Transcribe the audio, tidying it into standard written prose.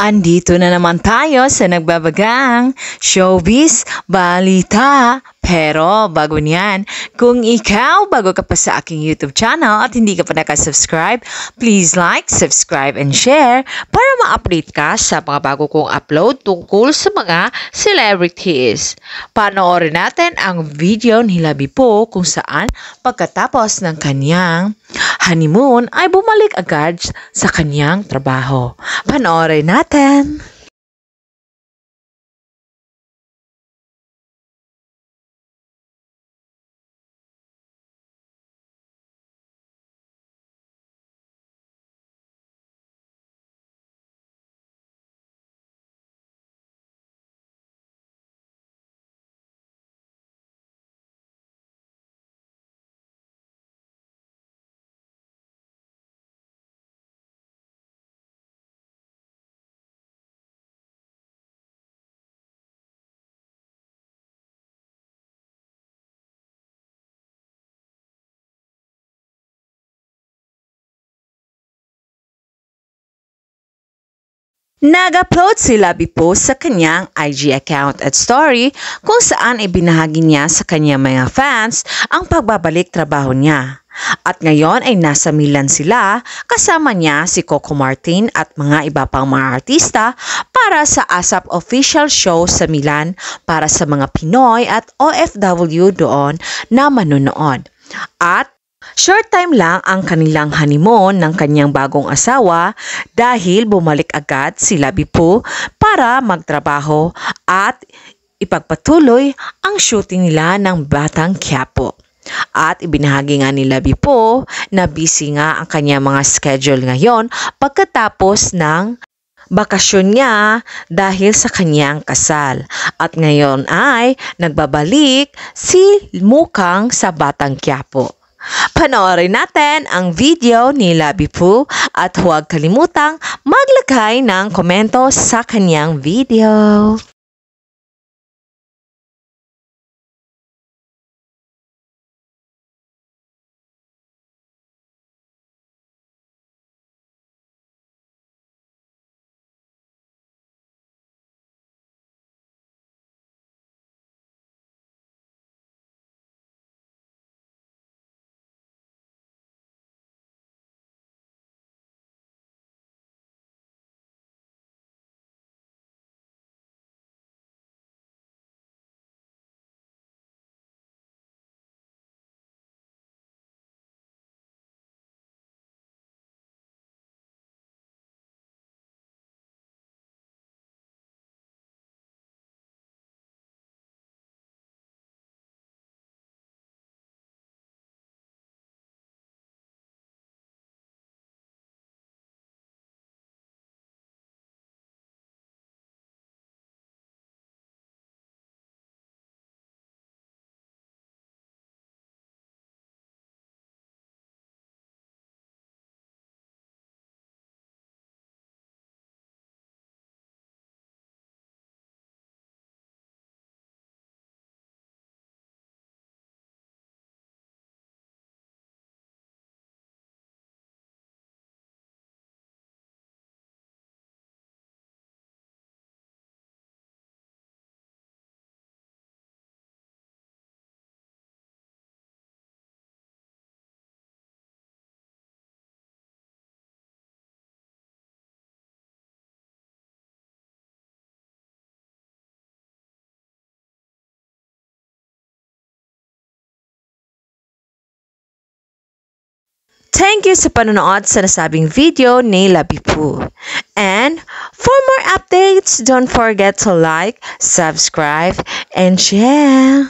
Andito na naman tayo sa nagbabagang showbiz balita. Pero bago niyan, kung ikaw bago ka pa sa aking YouTube channel at hindi ka pa nakasubscribe, please like, subscribe, and share para ma-update ka sa mga bago kong upload tungkol sa mga celebrities. Panoorin natin ang video ni Labi Po kung saan pagkatapos ng kanyang honeymoon ay bumalik agad sa kanyang trabaho. Panoorin natin! Nag-upload si Labi Po sa kanyang IG account at story kung saan ibinahagi niya sa kanyang mga fans ang pagbabalik trabaho niya. At ngayon ay nasa Milan sila, kasama niya si Coco Martin at mga iba pang mga artista para sa ASAP official show sa Milan para sa mga Pinoy at OFW doon na manonood. At short time lang ang kanilang honeymoon ng kanyang bagong asawa dahil bumalik agad si Labi Po para magtrabaho at ipagpatuloy ang shooting nila ng Batang Quiapo. At ibinahagi nga ni Labi Po na busy nga ang kanyang mga schedule ngayon pagkatapos ng bakasyon niya dahil sa kanyang kasal. At ngayon ay nagbabalik si Mukang sa Batang Quiapo. Panoorin natin ang video ni Labi Po at huwag kalimutang maglagay ng komento sa kanyang video. Thank you sa panonood sa nasabing video ni Labi Po. And for more updates, don't forget to like, subscribe, and share.